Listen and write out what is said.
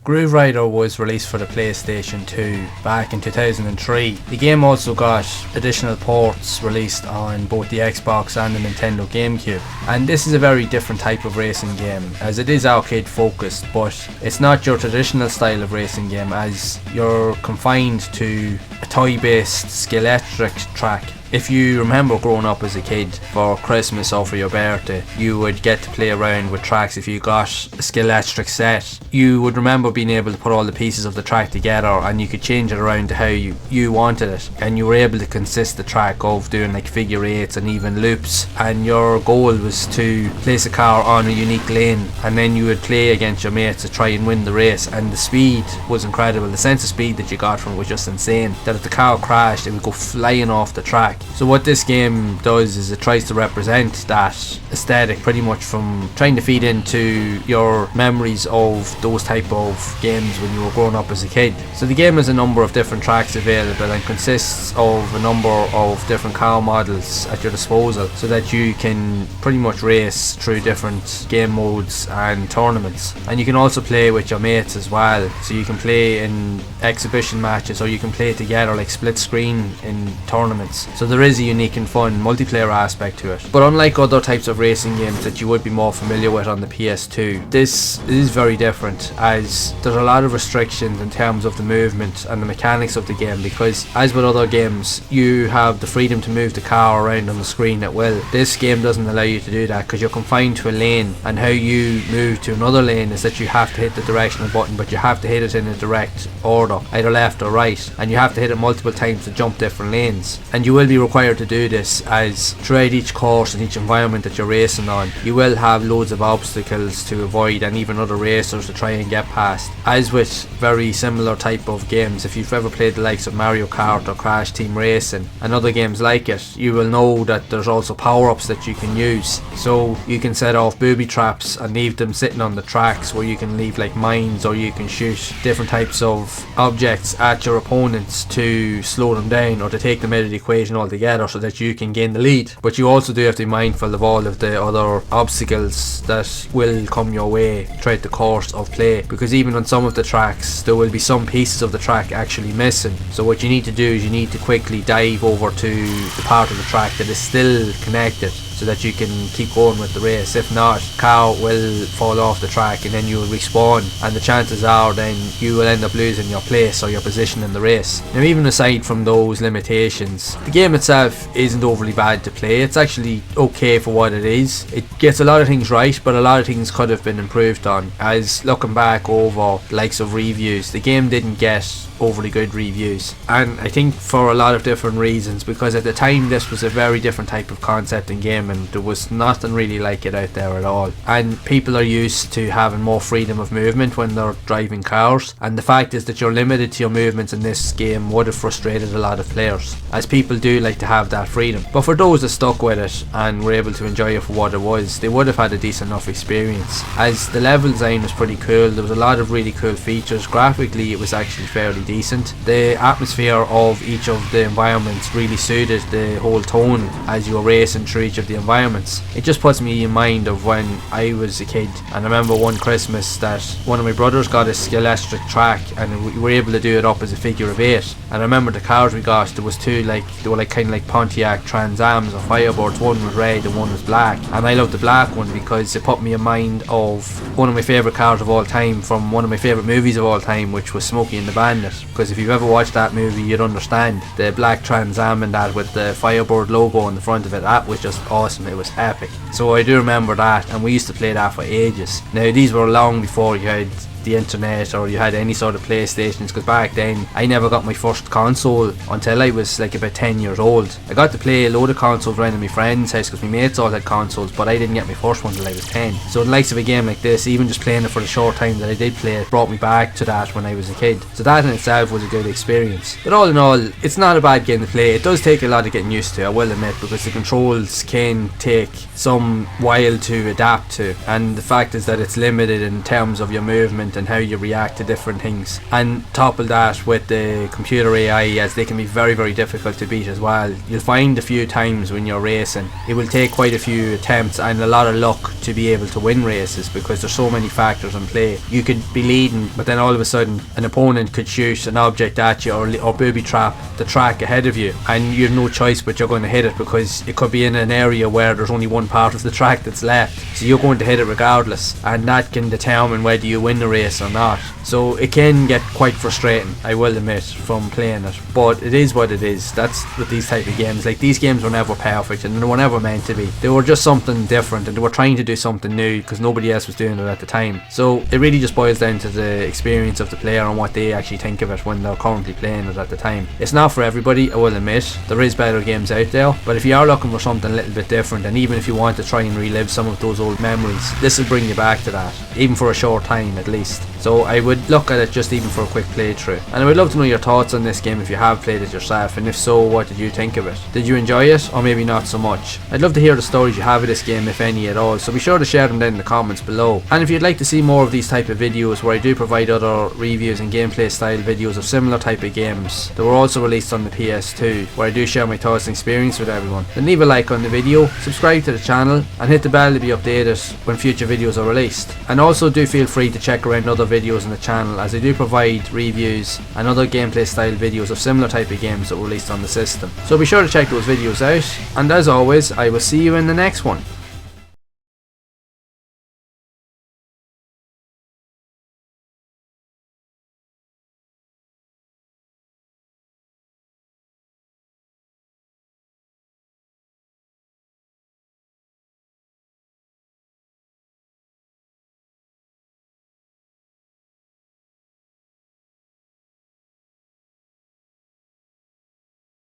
Grooverider was released for the PlayStation 2 back in 2003. The game also got additional ports released on both the Xbox and the Nintendo GameCube. And this is a very different type of racing game, as it is arcade focused, but it's not your traditional style of racing game, as you're confined to a toy-based Skeletric track. If you remember growing up as a kid, for Christmas or for your birthday, you would get to play around with tracks. If you got a Skeletric set, you would remember being able to put all the pieces of the track together, and you could change it around to how you wanted it, and you were able to consist the track of doing like figure eights and even loops, and your goal was to place a car on a unique lane, and then you would play against your mates to try and win the race. And the speed was incredible. The sense of speed that you got from it was just insane, that if the car crashed it would go flying off the track. So what this game does is it tries to represent that aesthetic, pretty much from trying to feed into your memories of those type of games when you were growing up as a kid. So the game has a number of different tracks available and consists of a number of different car models at your disposal, so that you can pretty much race through different game modes and tournaments. And you can also play with your mates as well, so you can play in exhibition matches, or you can play together like split screen in tournaments. So there is a unique and fun multiplayer aspect to it. But unlike other types of racing games that you would be more familiar with on the PS2, this is very different, as there's a lot of restrictions in terms of the movement and the mechanics of the game, because as with other games you have the freedom to move the car around on the screen at will. This game doesn't allow you to do that, because you're confined to a lane, and how you move to another lane is that you have to hit the directional button, but you have to hit it in a direct order, either left or right, and you have to hit it multiple times to jump different lanes. And you will be required to do this, as throughout each course and each environment that you're racing on, you will have loads of obstacles to avoid, and even other racers to try and get past. As with very similar type of games, if you've ever played the likes of Mario Kart or Crash Team Racing and other games like it, you will know that there's also power-ups that you can use. So you can set off booby traps and leave them sitting on the tracks, where you can leave like mines, or you can shoot different types of objects at your opponents to slow them down or to take them out of the equation altogether, so that you can gain the lead. But you also do have to be mindful of all of the other obstacles that will come your way throughout the course of play, because even on some of the tracks there will be some pieces of the track actually missing. So what you need to do is you need to quickly dive over to the part of the track that is still connected, so that you can keep going with the race. If not, car will fall off the track and then you will respawn, and the chances are then you will end up losing your place or your position in the race. Now, even aside from those limitations, the game itself isn't overly bad to play. It's actually okay for what it is. It gets a lot of things right, but a lot of things could have been improved on, as looking back over the likes of reviews, the game didn't get overly good reviews, and I think for a lot of different reasons, because at the time this was a very different type of concept in game, and there was nothing really like it out there at all, and people are used to having more freedom of movement when they're driving cars, and the fact is that you're limited to your movements in this game would have frustrated a lot of players, as people do like to have that freedom. But for those that stuck with it and were able to enjoy it for what it was, they would have had a decent enough experience, as the level design was pretty cool. There was a lot of really cool features. Graphically it was actually fairly decent. The atmosphere of each of the environments really suited the whole tone as you were racing through each of the environments. It just puts me in mind of when I was a kid, and I remember one Christmas that one of my brothers got a Skeletric track, and we were able to do it up as a figure of 8. And I remember the cars we got, there was two, like they were like kind of like Pontiac Trans Ams or Firebirds. One was red and one was black, and I loved the black one because it put me in mind of one of my favourite cars of all time from one of my favourite movies of all time, which was Smokey and the Bandit. Because if you've ever watched that movie, you'd understand the black Trans Am and that with the Firebird logo on the front of it. That was just awesome. It was epic. So I do remember that, and we used to play that for ages. Now these were long before you had the internet or you had any sort of PlayStations, because back then I never got my first console until I was like about 10 years old. I got to play a load of consoles around at my friend's house because my mates all had consoles, but I didn't get my first one until I was 10. So the likes of a game like this, even just playing it for the short time that I did play it, brought me back to that when I was a kid. So that in itself was a good experience. But all in all, it's not a bad game to play. It does take a lot of getting used to, I will admit, because the controls can take some while to adapt to, and the fact is that it's limited in terms of your movement different and how you react to different things, and topple that with the computer AI, as they can be very, very difficult to beat as well. You'll find a few times when you're racing it will take quite a few attempts and a lot of luck to be able to win races, because there's so many factors in play. You could be leading, but then all of a sudden an opponent could shoot an object at you or booby trap the track ahead of you, and you have no choice but you're going to hit it, because it could be in an area where there's only one part of the track that's left, so you're going to hit it regardless, and that can determine whether you win the race or not. So it can get quite frustrating, I will admit, from playing it, but it is what it is. That's with these type of games. Like, these games were never perfect and they were never meant to be. They were just something different, and they were trying to do something new because nobody else was doing it at the time. So it really just boils down to the experience of the player and what they actually think of it when they're currently playing it at the time. It's not for everybody, I will admit. There is better games out there, but if you are looking for something a little bit different, and even if you want to try and relive some of those old memories, this will bring you back to that, even for a short time at least. So I would look at it just even for a quick playthrough, and I would love to know your thoughts on this game if you have played it yourself, and if so, what did you think of it? Did you enjoy it, or maybe not so much? I'd love to hear the stories you have of this game, if any at all, so be sure to share them down in the comments below. And if you'd like to see more of these type of videos where I do provide other reviews and gameplay style videos of similar type of games that were also released on the PS2, where I do share my thoughts and experience with everyone, then leave a like on the video, subscribe to the channel, and hit the bell to be updated when future videos are released. And also do feel free to check around other videos on the channel, as I do provide reviews and other gameplay style videos of similar type of games that were released on the system. So be sure to check those videos out, and as always, I will see you in the next one.